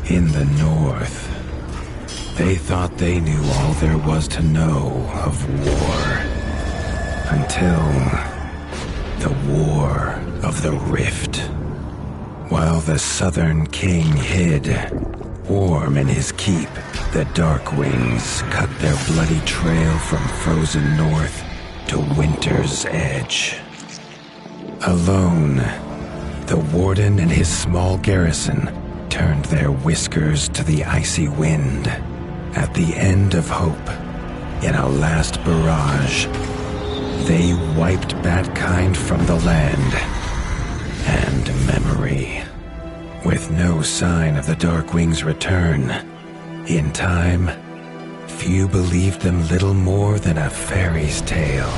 In the north, they thought they knew all there was to know of war. Until the War of the Rift. While the Southern King hid, warm in his keep, the Darkwings cut their bloody trail from frozen north to winter's edge. Alone, the Warden and his small garrison turned their whiskers to the icy wind. At the end of hope, in a last barrage, they wiped Batkind from the land and memory. With no sign of the Darkwings' return, in time, few believed them little more than a fairy's tale.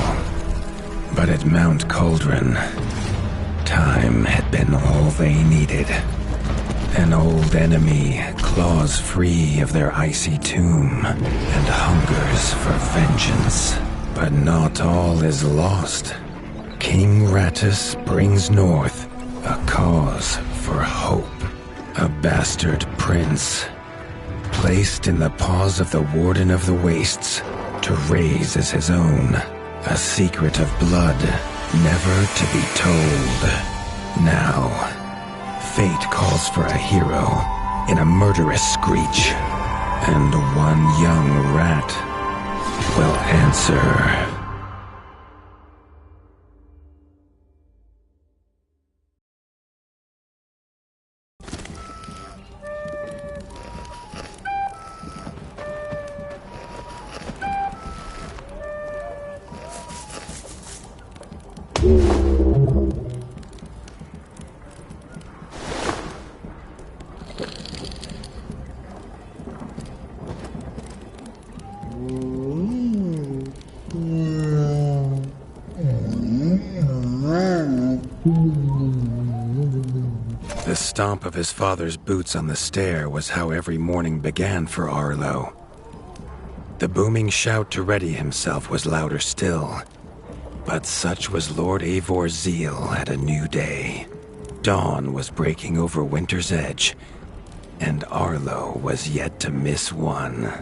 But at Mount Cauldron, time had been all they needed. An old enemy claws free of their icy tomb and hungers for vengeance. But not all is lost. King Rattus brings north a cause for hope. A bastard prince, placed in the paws of the Warden of the Wastes to raise as his own. A secret of blood never to be told. Now, fate calls for a hero in a murderous screech, and one young rat will answer. The stomp of his father's boots on the stair was how every morning began for Arlo. The booming shout to ready himself was louder still, but such was Lord Eivor's zeal at a new day. Dawn was breaking over winter's edge, and Arlo was yet to miss one.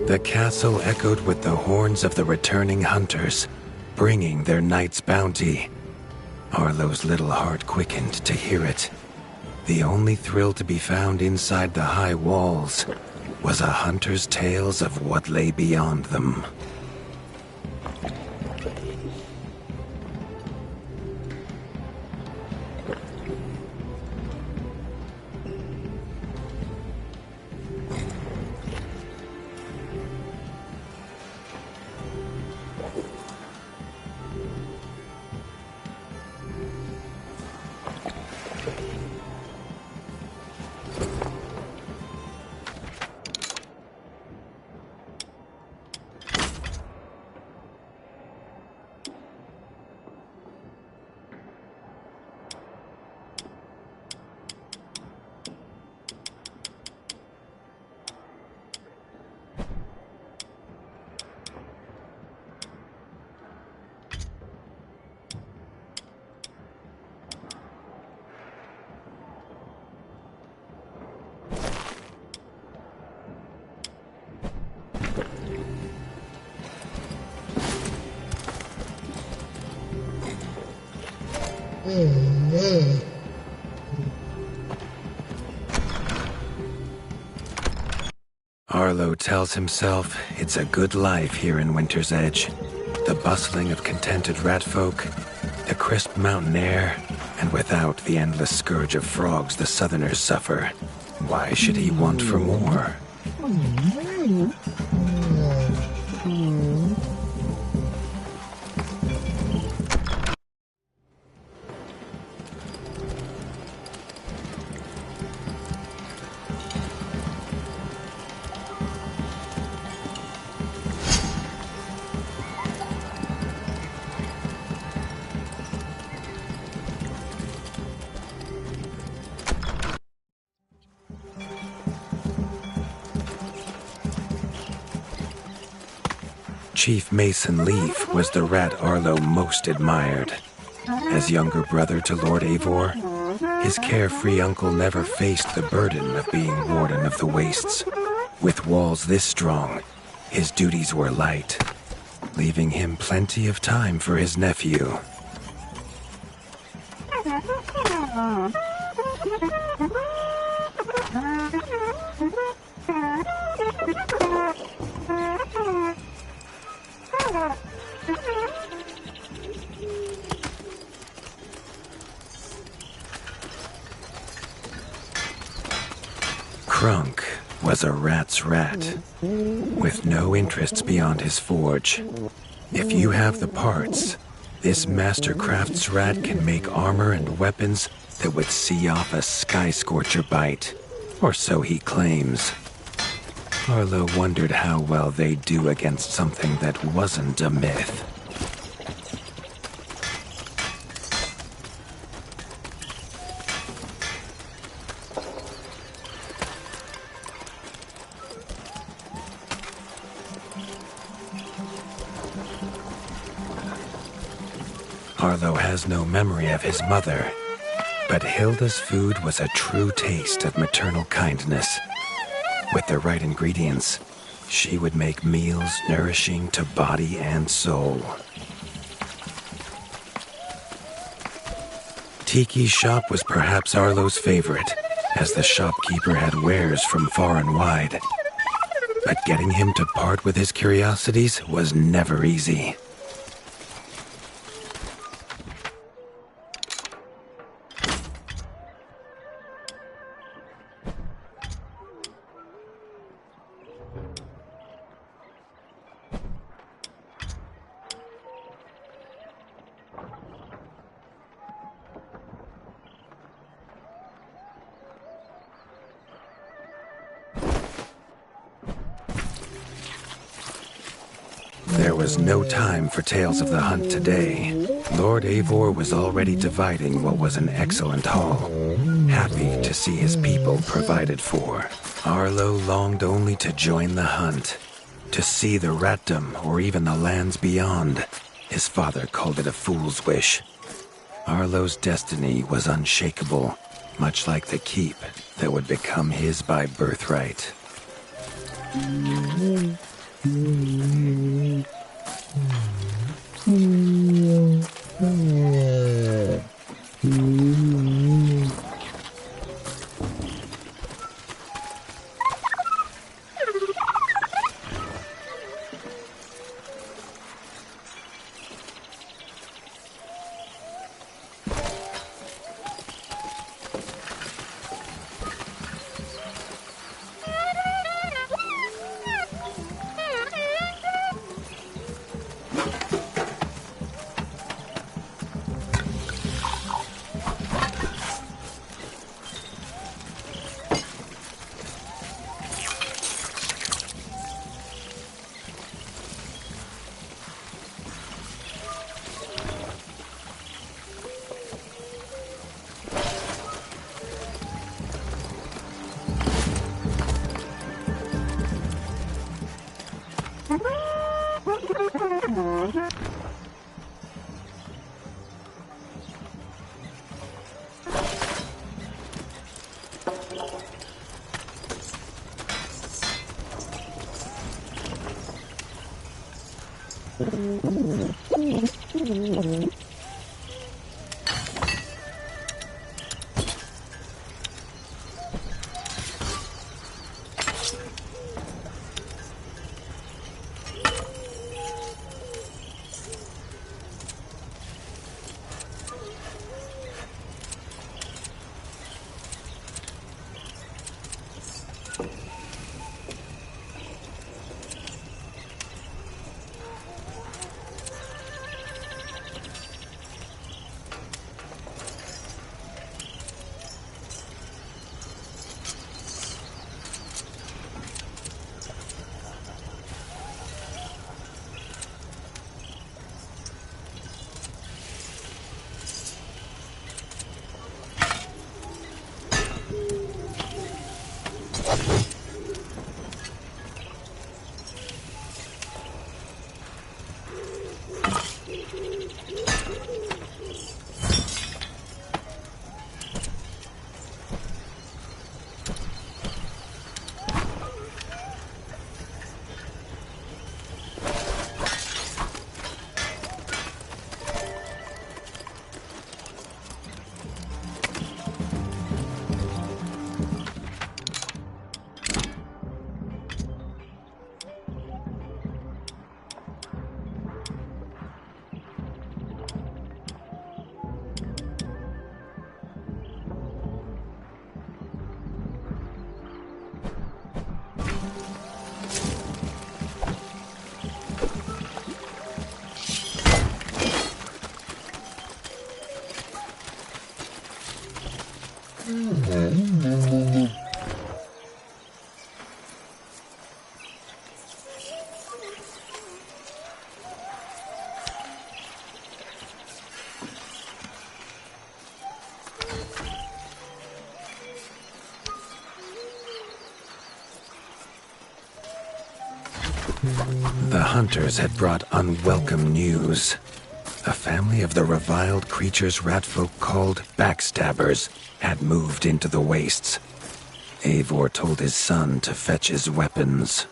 The castle echoed with the horns of the returning hunters, bringing their night's bounty. Arlo's little heart quickened to hear it. The only thrill to be found inside the high walls was a hunter's tales of what lay beyond them. Arlo tells himself it's a good life here in Winter's Edge. The bustling of contented rat folk, the crisp mountain air, and without the endless scourge of frogs the southerners suffer. Why should he want for more? Chief Mason Leaf was the rat Arlo most admired. As younger brother to Lord Eivor, his carefree uncle never faced the burden of being warden of the wastes. With walls this strong, his duties were light, leaving him plenty of time for his nephew. Crunk was a rat's rat, with no interests beyond his forge. If you have the parts, this mastercraft's rat can make armor and weapons that would see off a sky scorcher bite, or so he claims. Arlo wondered how well they'd do against something that wasn't a myth. Arlo has no memory of his mother, but Hilda's food was a true taste of maternal kindness. With the right ingredients, she would make meals nourishing to body and soul. Tiki's shop was perhaps Arlo's favorite, as the shopkeeper had wares from far and wide. But getting him to part with his curiosities was never easy. There was no time for tales of the hunt today. Lord Eivor was already dividing what was an excellent haul, happy to see his people provided for. Arlo longed only to join the hunt, to see the ratdom or even the lands beyond. His father called it a fool's wish. Arlo's destiny was unshakable, much like the keep that would become his by birthright. The hunters had brought unwelcome news. A family of the reviled creatures ratfolk called backstabbers had moved into the wastes. Eivor told his son to fetch his weapons.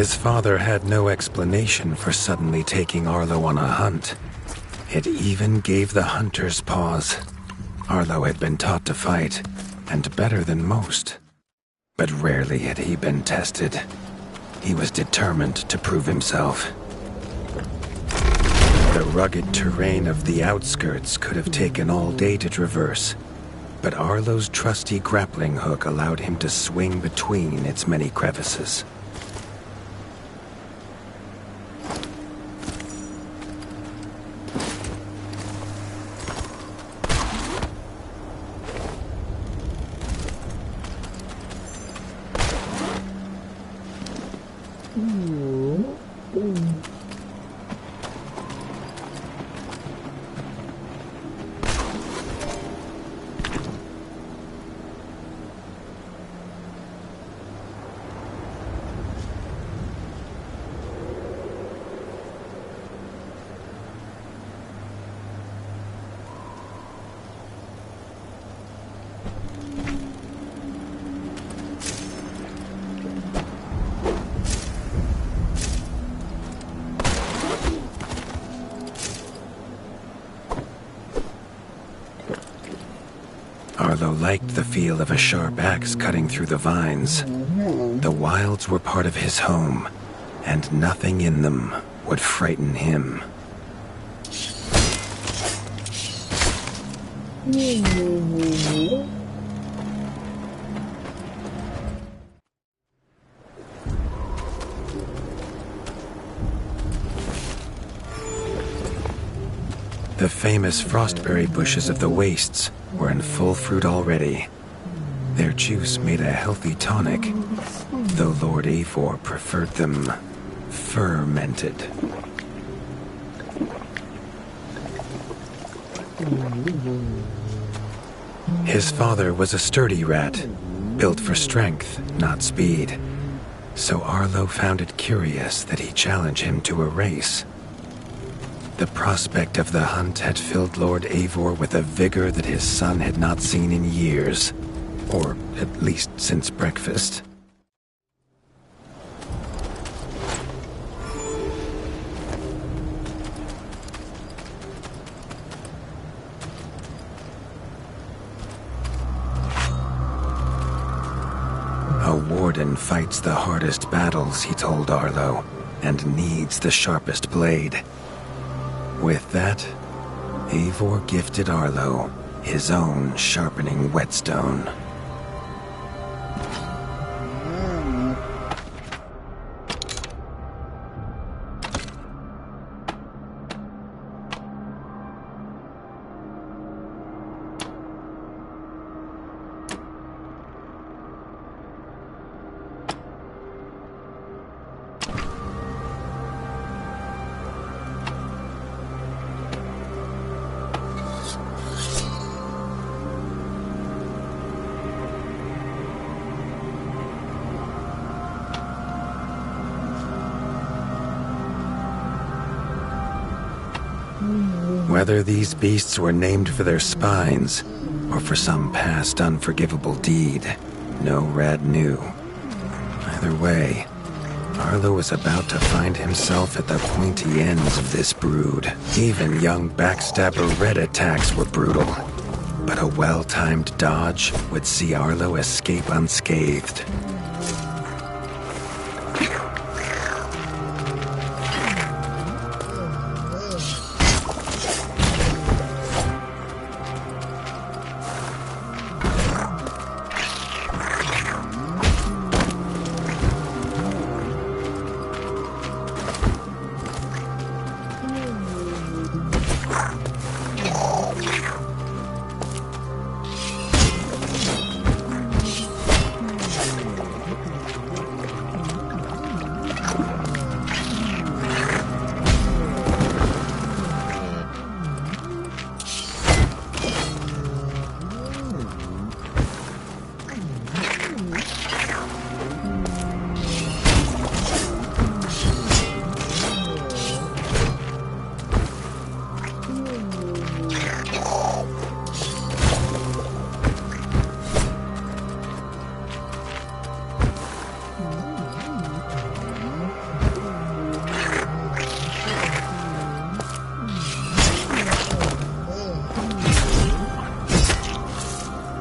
His father had no explanation for suddenly taking Arlo on a hunt. It even gave the hunters pause. Arlo had been taught to fight, and better than most. But rarely had he been tested. He was determined to prove himself. The rugged terrain of the outskirts could have taken all day to traverse, but Arlo's trusty grappling hook allowed him to swing between its many crevices. Arlo liked the feel of a sharp axe cutting through the vines. The wilds were part of his home, and nothing in them would frighten him. The famous frostberry bushes of the wastes were in full fruit already. Their juice made a healthy tonic, though Lord Eivor preferred them fermented. His father was a sturdy rat, built for strength, not speed. So Arlo found it curious that he challenge him to a race. The prospect of the hunt had filled Lord Eivor with a vigor that his son had not seen in years, or at least since breakfast. A warden fights the hardest battles, he told Arlo, and needs the sharpest blade. With that, Eivor gifted Arlo his own sharpening whetstone. Whether these beasts were named for their spines, or for some past unforgivable deed, no rat knew. Either way, Arlo was about to find himself at the pointy ends of this brood. Even young backstabber Red attacks were brutal, but a well-timed dodge would see Arlo escape unscathed.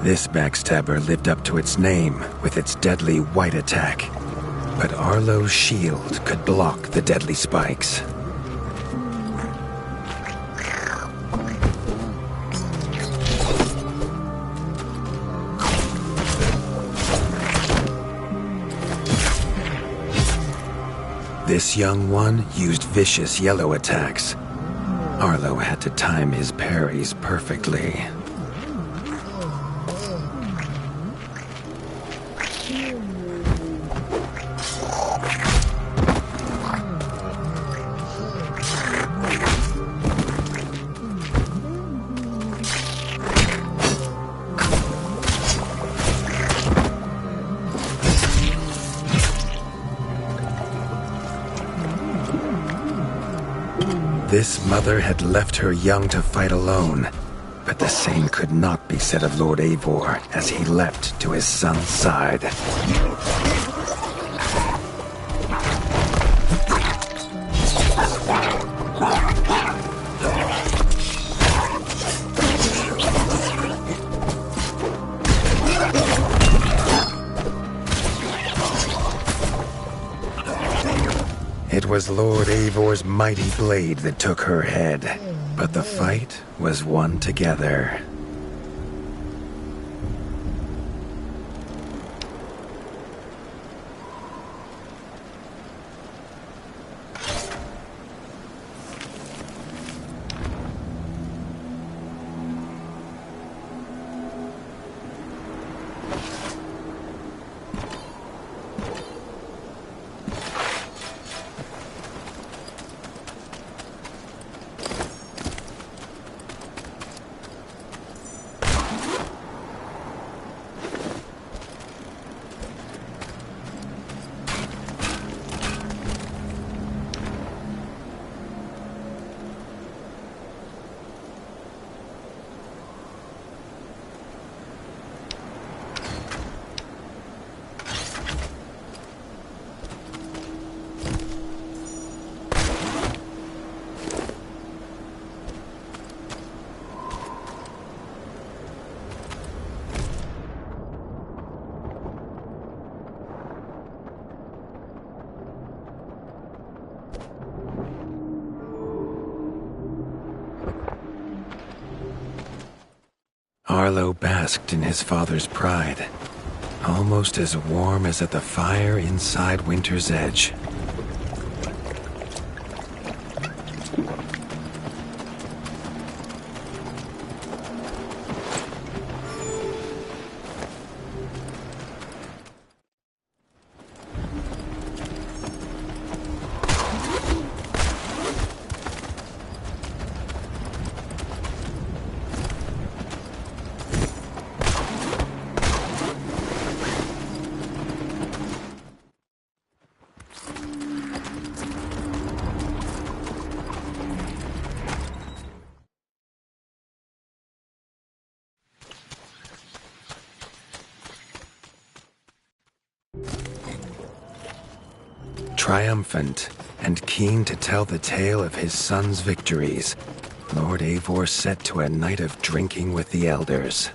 This backstabber lived up to its name with its deadly white attack, but Arlo's shield could block the deadly spikes. This young one used vicious yellow attacks. Arlo had to time his parries perfectly. This mother had left her young to fight alone, but the same could not be said of Lord Eivor as he leapt to his son's side. It was Lord Eivor's mighty blade that took her head, but the fight was won together. Arlo basked in his father's pride, almost as warm as at the fire inside Winter's Edge. Triumphant and keen to tell the tale of his son's victories, Lord Eivor set to a night of drinking with the elders.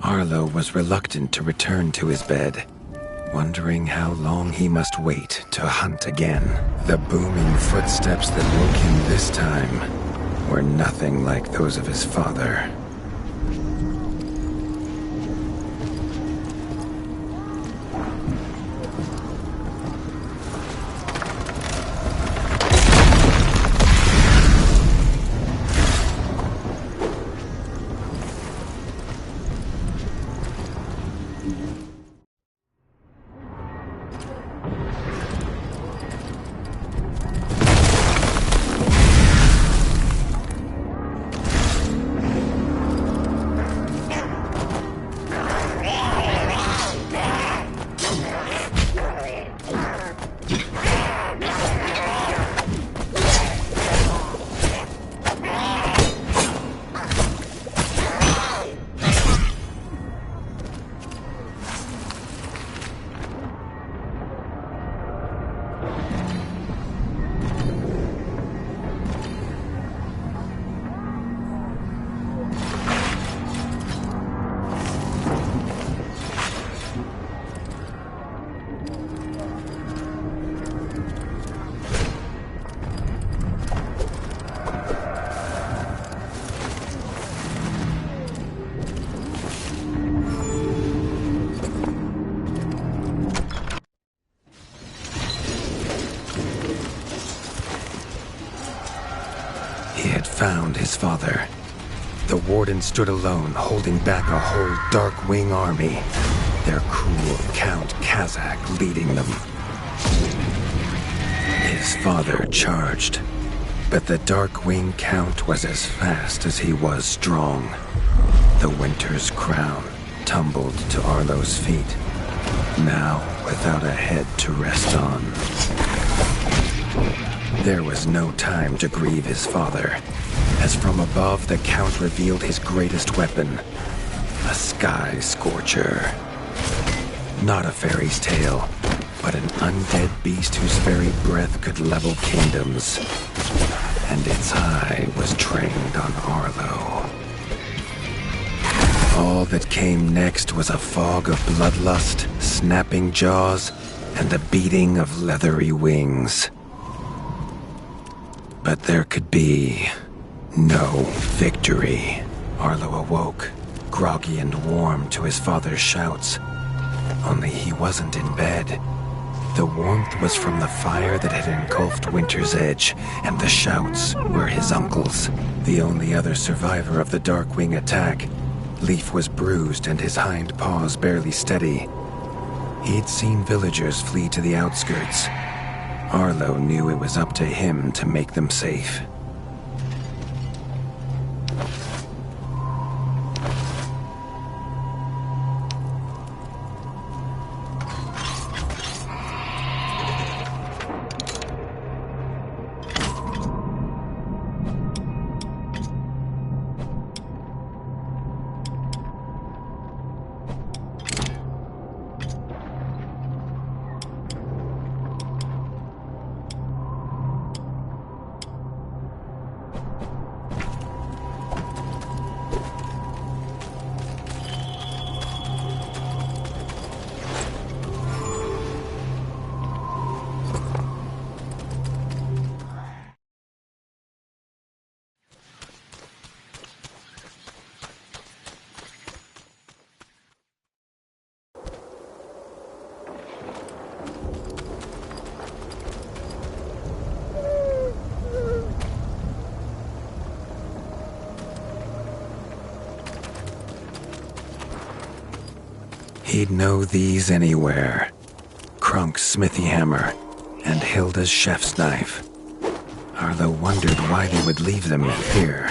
Arlo was reluctant to return to his bed, wondering how long he must wait to hunt again. The booming footsteps that woke him this time were nothing like those of his father. Found his father. The warden stood alone, holding back a whole Darkwing army, their cruel Count Kazak leading them. His father charged, but the Darkwing Count was as fast as he was strong. The Winter's crown tumbled to Arlo's feet, now without a head to rest on. There was no time to grieve his father, as from above the Count revealed his greatest weapon, a sky scorcher. Not a fairy's tale, but an undead beast whose very breath could level kingdoms. And its eye was trained on Arlo. All that came next was a fog of bloodlust, snapping jaws, and the beating of leathery wings. But there could be no victory. Arlo awoke, groggy and warm to his father's shouts. Only he wasn't in bed. The warmth was from the fire that had engulfed Winter's Edge, and the shouts were his uncle's. The only other survivor of the Darkwing attack, Leaf was bruised and his hind paws barely steady. He'd seen villagers flee to the outskirts. Arlo knew it was up to him to make them safe. He'd know these anywhere. Krunk's smithy hammer and Hilda's chef's knife. Arlo wondered why they would leave them here.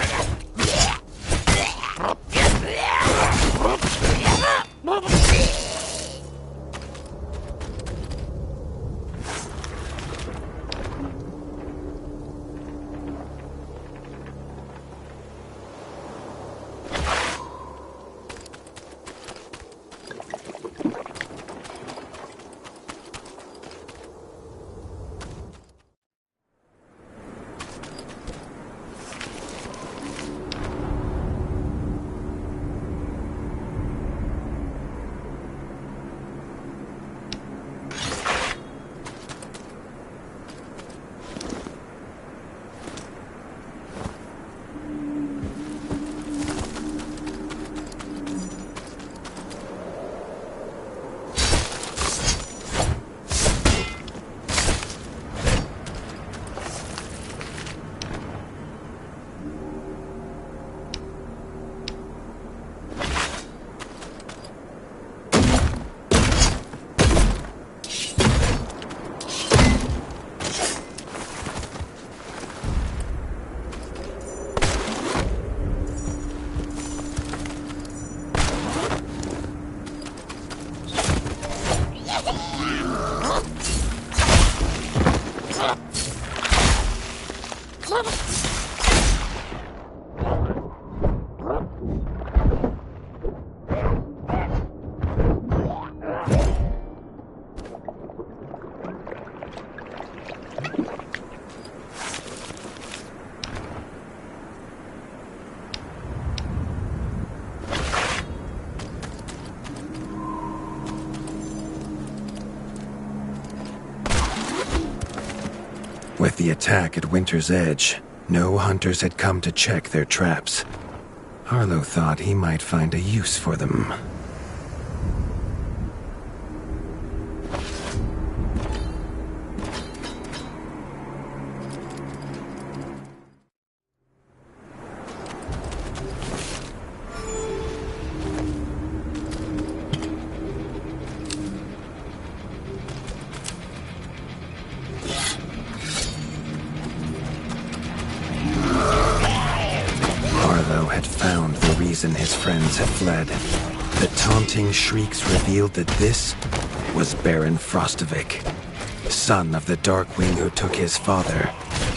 With the attack at Winter's Edge, no hunters had come to check their traps. Harlow thought he might find a use for them. His friends had fled. The taunting shrieks revealed that this was Baron Frostovic, son of the Darkwing who took his father,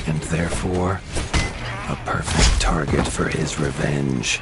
and therefore a perfect target for his revenge.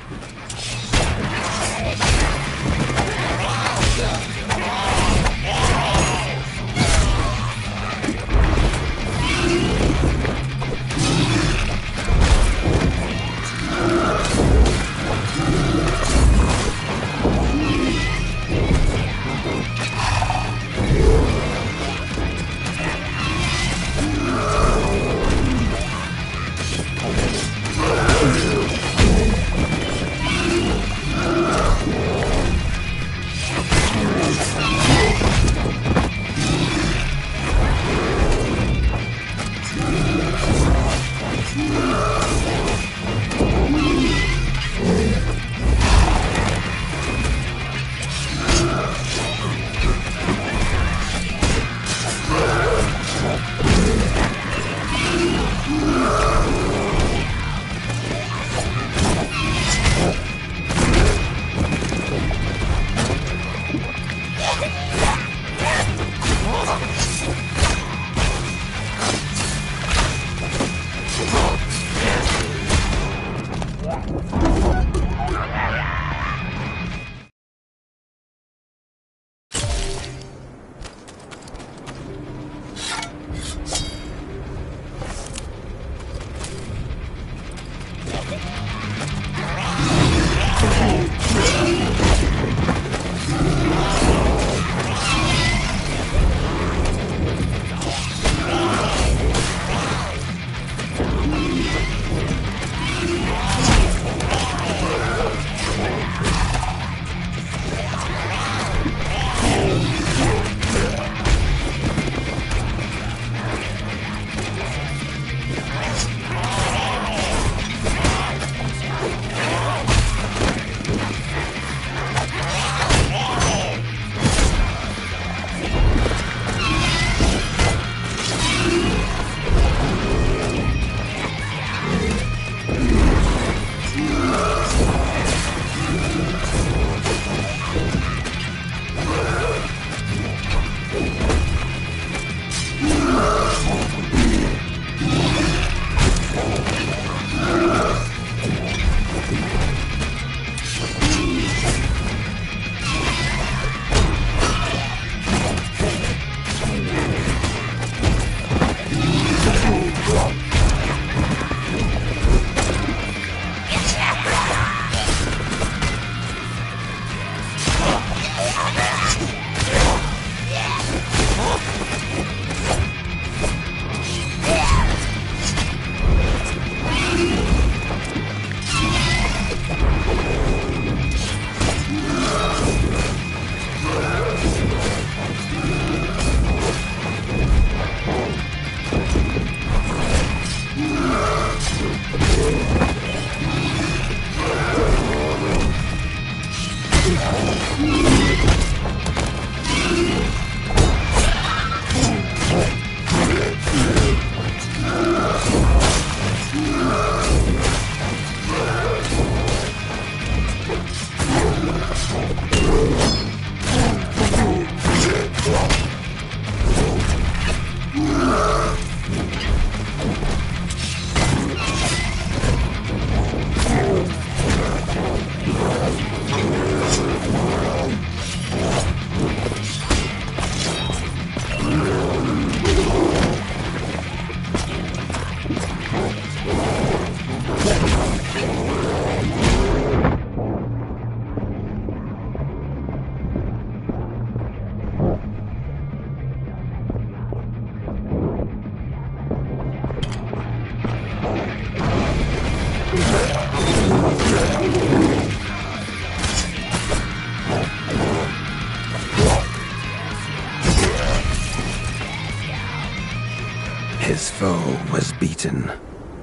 His foe was beaten,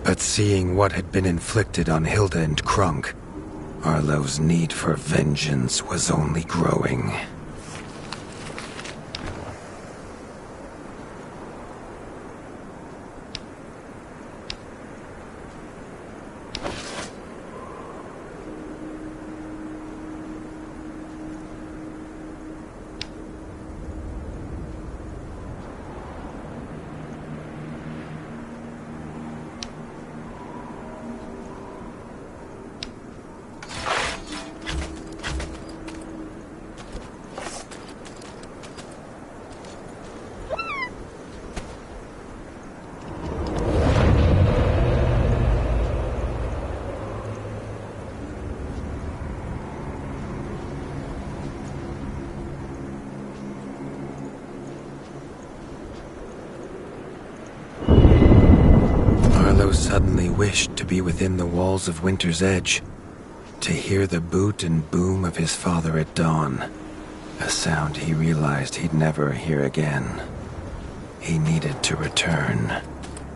but seeing what had been inflicted on Hilda and Krunk, Arlo's need for vengeance was only growing. Suddenly wished to be within the walls of Winter's Edge, to hear the boot and boom of his father at dawn, a sound he realized he'd never hear again. He needed to return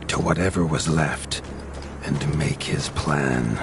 to whatever was left and make his plan.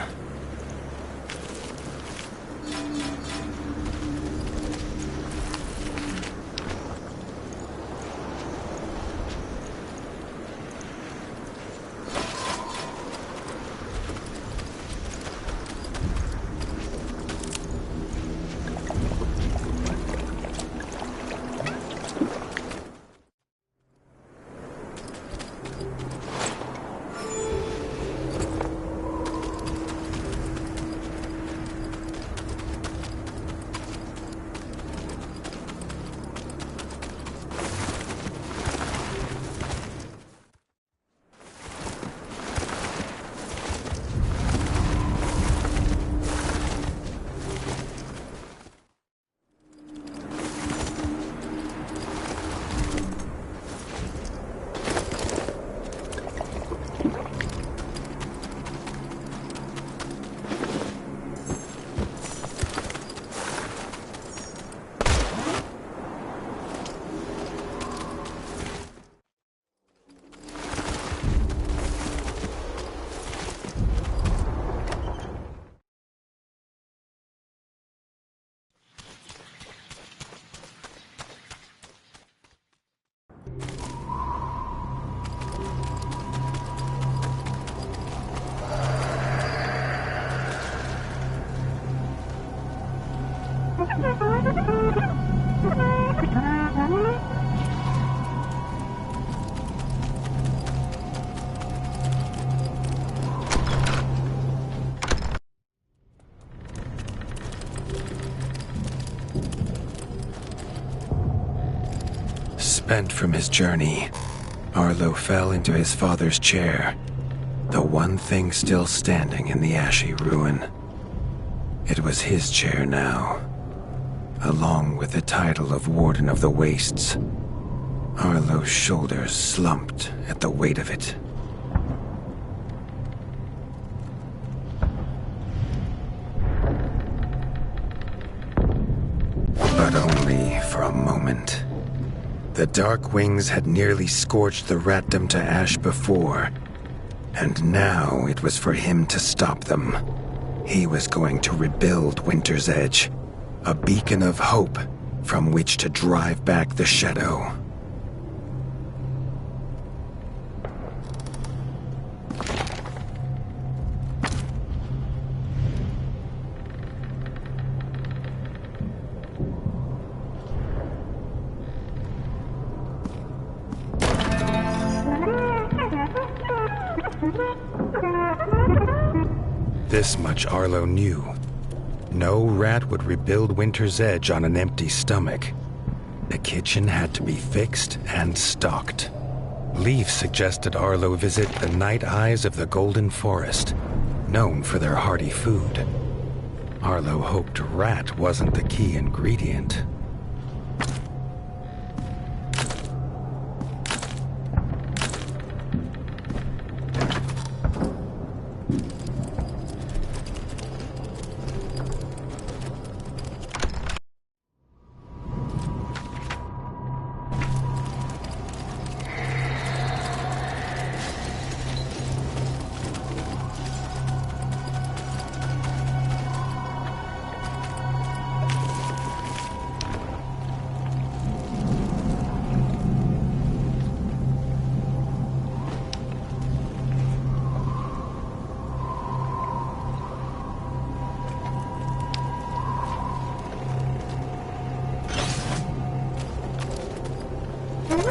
Spent from his journey, Arlo fell into his father's chair, the one thing still standing in the ashy ruin. It was his chair now, along with the title of Warden of the Wastes. Arlo's shoulders slumped at the weight of it. But only for a moment. The Dark Wings had nearly scorched the ratdom to ash before, and now it was for him to stop them. He was going to rebuild Winter's Edge, a beacon of hope from which to drive back the shadow. This much Arlo knew. No rat would rebuild Winter's Edge on an empty stomach. The kitchen had to be fixed and stocked. Leaf suggested Arlo visit the Night Eyes of the Golden Forest, known for their hearty food. Arlo hoped rat wasn't the key ingredient.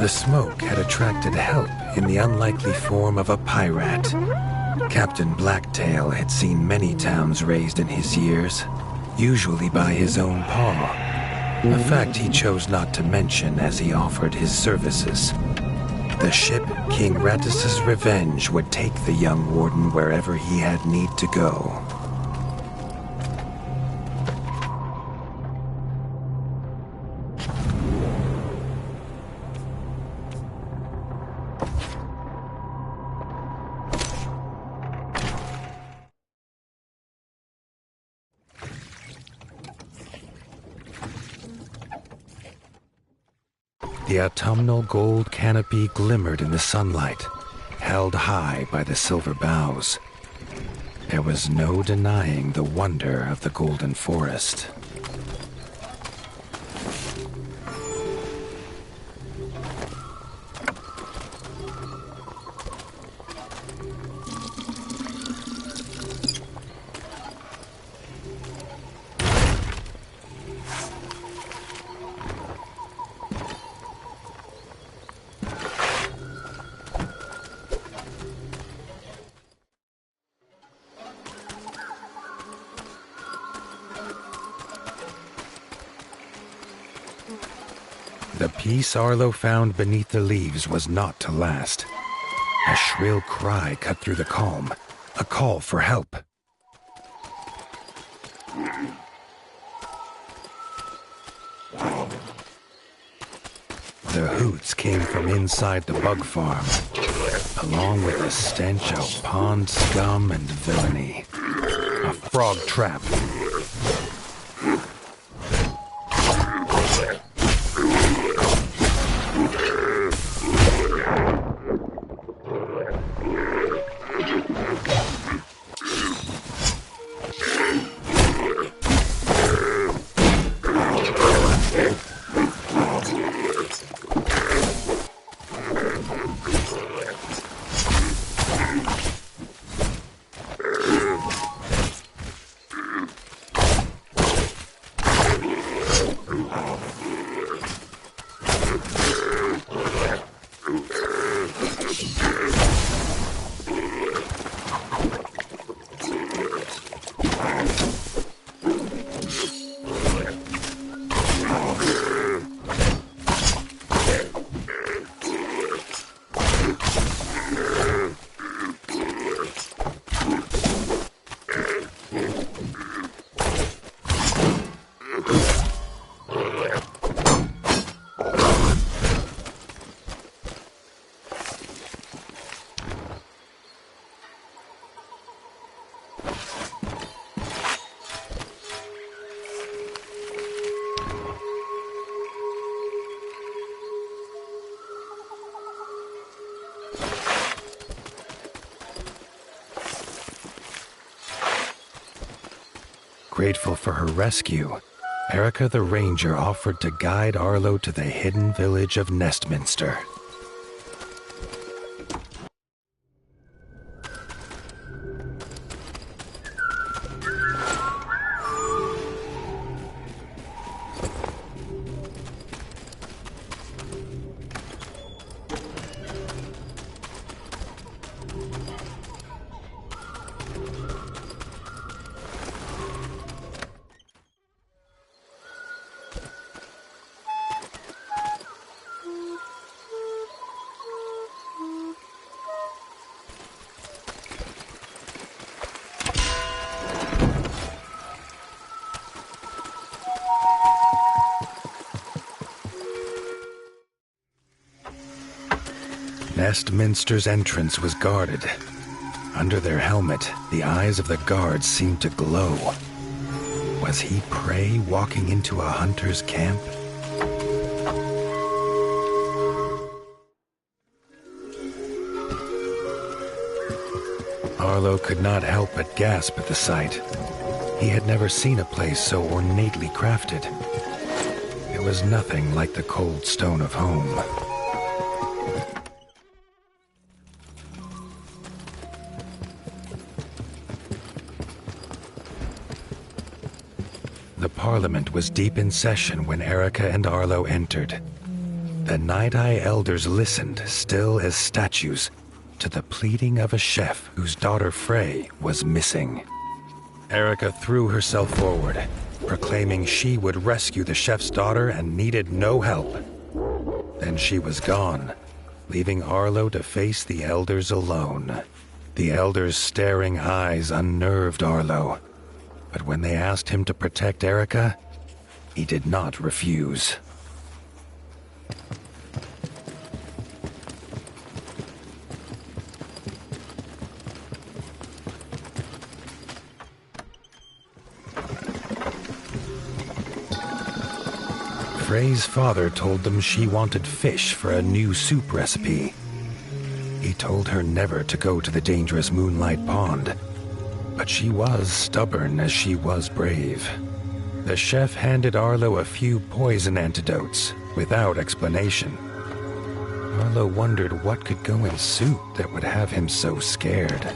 The smoke had attracted help in the unlikely form of a pirate. Captain Blacktail had seen many towns razed in his years, usually by his own paw, a fact he chose not to mention as he offered his services. The ship King Rattus's Revenge would take the young warden wherever he had need to go. The autumnal gold canopy glimmered in the sunlight, held high by the silver boughs. There was no denying the wonder of the golden forest. The peace Arlo found beneath the leaves was not to last. A shrill cry cut through the calm, a call for help. The hoots came from inside the bug farm, along with the stench of pond scum and villainy. A frog trap. Grateful for her rescue, Erica the Ranger offered to guide Arlo to the hidden village of Nestminster. Nestminster's entrance was guarded. Under their helmet, the eyes of the guards seemed to glow. Was he prey walking into a hunter's camp? Arlo could not help but gasp at the sight. He had never seen a place so ornately crafted. It was nothing like the cold stone of home. The Parliament was deep in session when Erica and Arlo entered. The Night-Eye elders listened, still as statues, to the pleading of a chef whose daughter Frey was missing. Erica threw herself forward, proclaiming she would rescue the chef's daughter and needed no help. Then she was gone, leaving Arlo to face the elders alone. The elders' staring eyes unnerved Arlo, but when they asked him to protect Erica, he did not refuse. Frey's father told them she wanted fish for a new soup recipe. He told her never to go to the dangerous Moonlight Pond, but she was stubborn as she was brave. The chef handed Arlo a few poison antidotes without explanation. Arlo wondered what could go in soup that would have him so scared.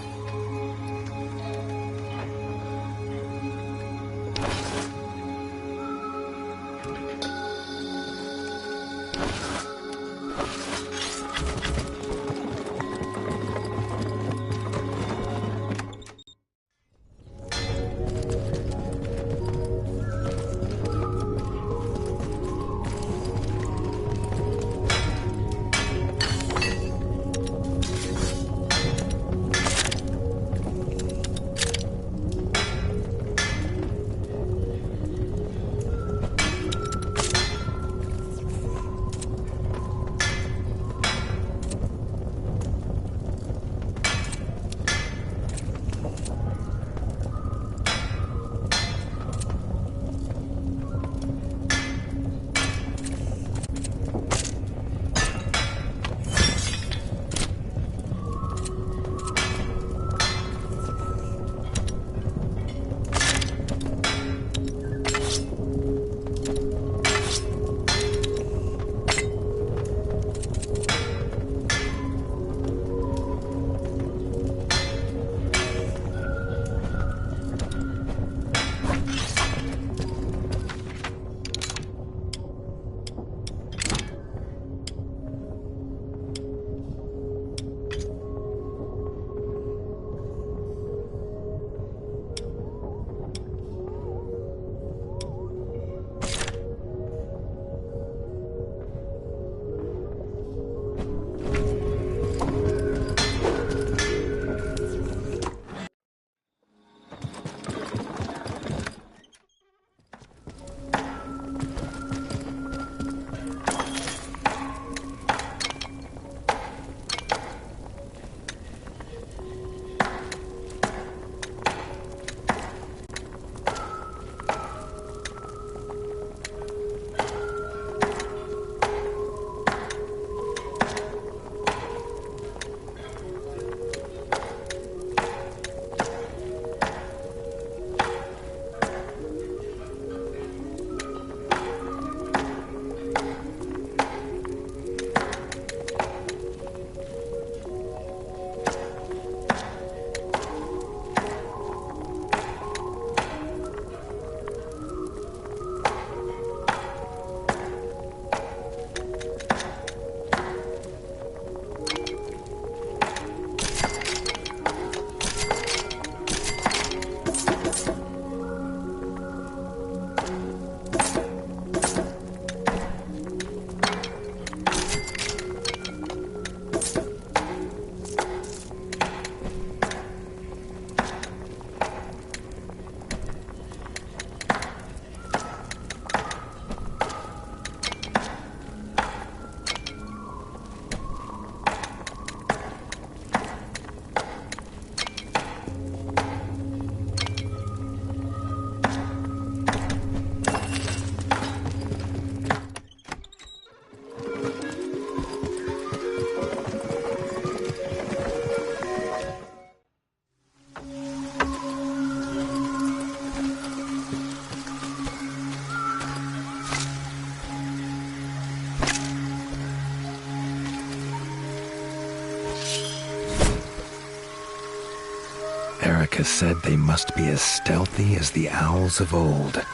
Erica said they must be as stealthy as the owls of old.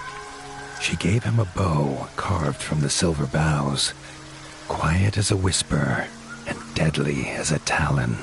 She gave him a bow carved from the silver boughs. quiet as a whisper and deadly as a talon.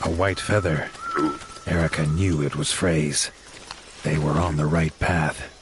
A white feather. Erica knew it was Frey's. They were on the right path.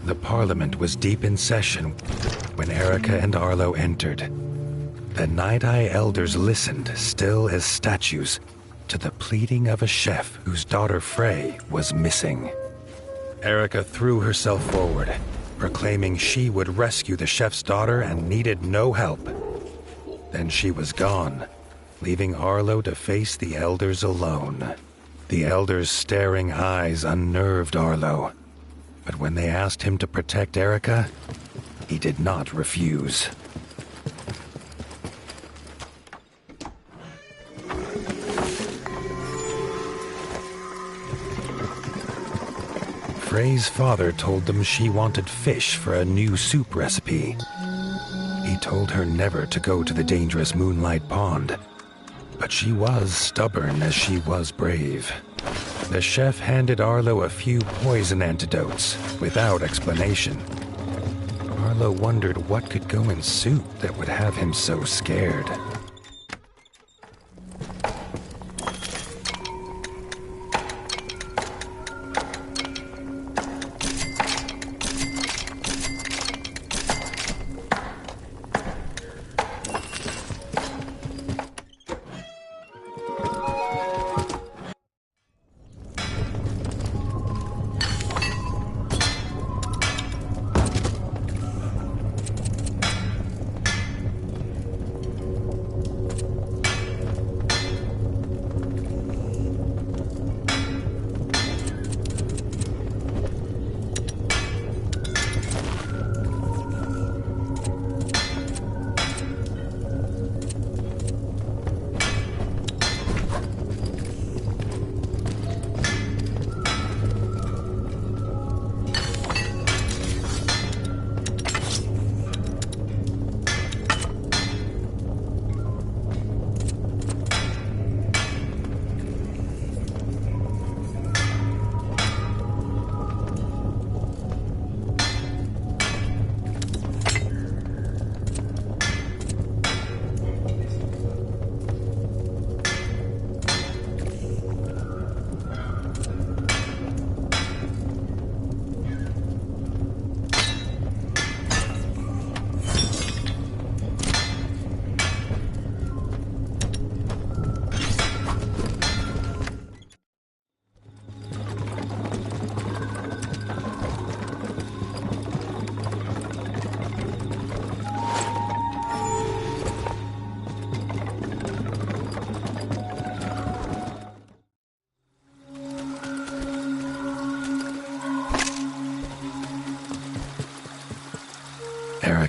The Parliament was deep in session when Erica and Arlo entered. The Night-Eye elders listened, still as statues, to the pleading of a chef whose daughter Frey was missing. Erica threw herself forward, proclaiming she would rescue the chef's daughter and needed no help. Then she was gone, leaving Arlo to face the elders alone. The elders' staring eyes unnerved Arlo. But when they asked him to protect Erica, he did not refuse. Frey's father told them she wanted fish for a new soup recipe. He told her never to go to the dangerous Moonlight Pond, but she was stubborn as she was brave. The chef handed Arlo a few poison antidotes, without explanation. Arlo wondered what could go in soup that would have him so scared.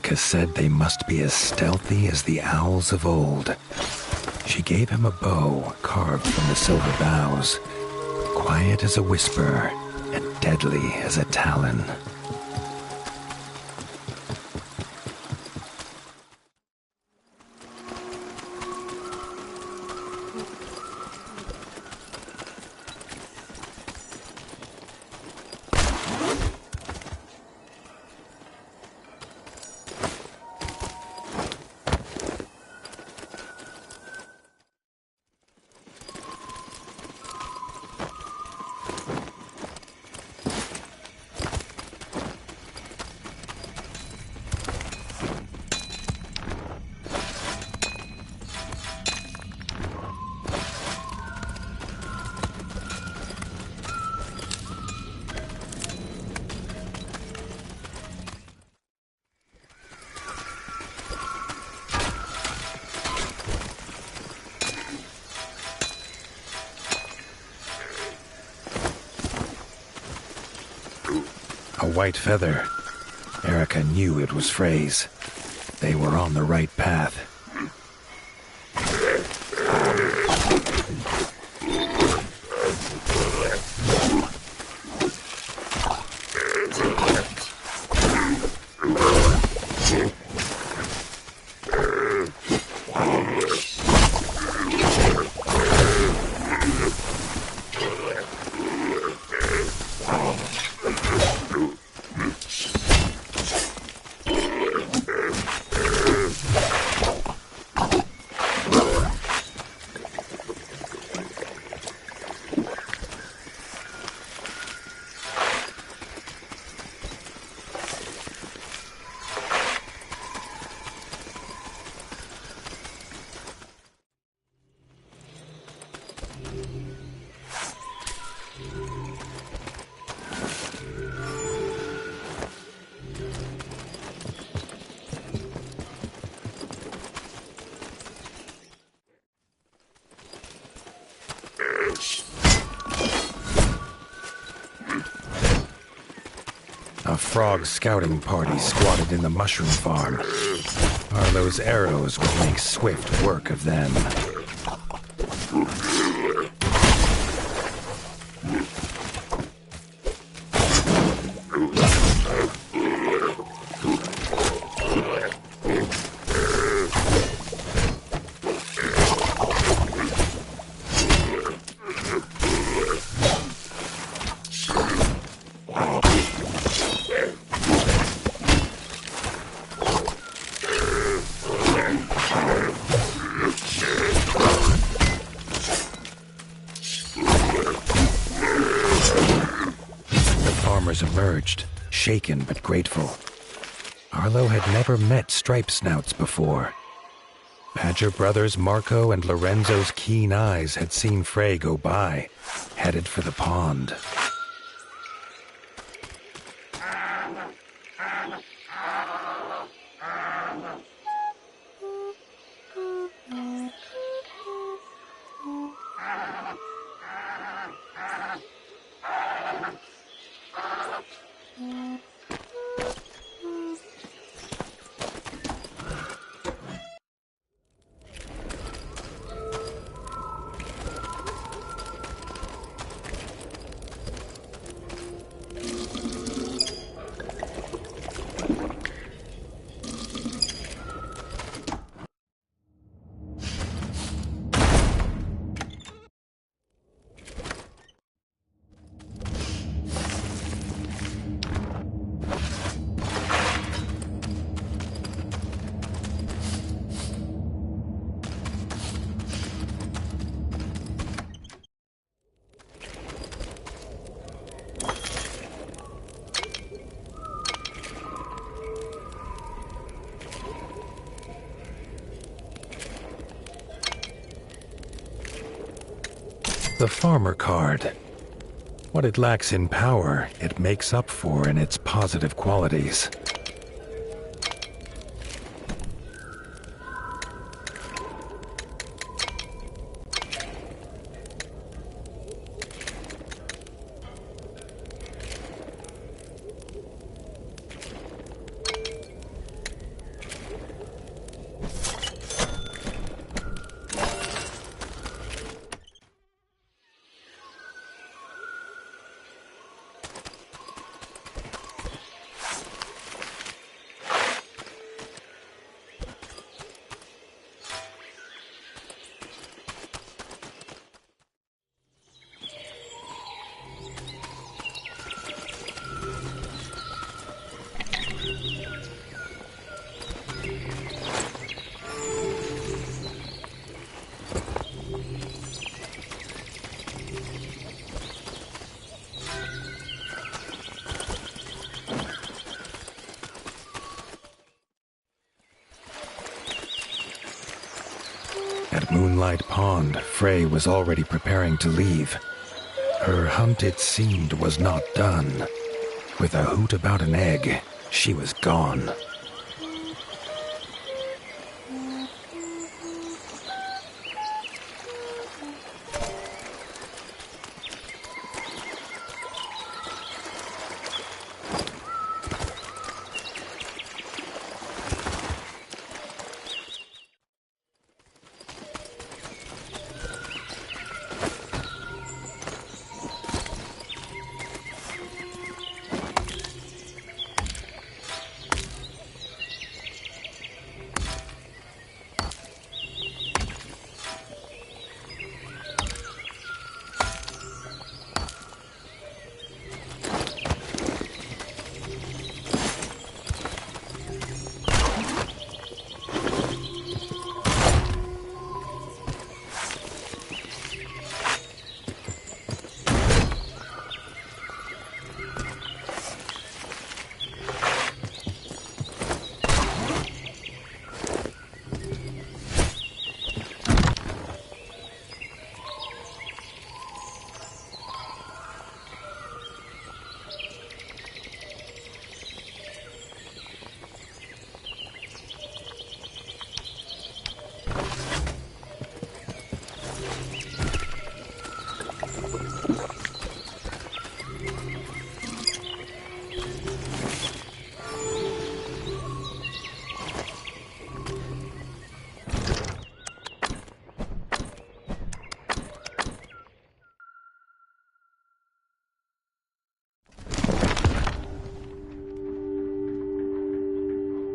Erica said they must be as stealthy as the owls of old. She gave him a bow carved from the silver boughs, quiet as a whisper and deadly as a talon. A white feather. Erica knew it was Frey's. They were on the right path. A frog scouting party squatted in the mushroom farm. Arlo's arrows would make swift work of them. Emerged, shaken but grateful. Arlo had never met stripe snouts before. Badger brothers Marco and Lorenzo's keen eyes had seen Frey go by, headed for the pond. The farmer card. What it lacks in power, it makes up for in its positive qualities. At Moonlight Pond, Frey was already preparing to leave. Her hunt, it seemed, was not done. With a hoot about an egg, she was gone.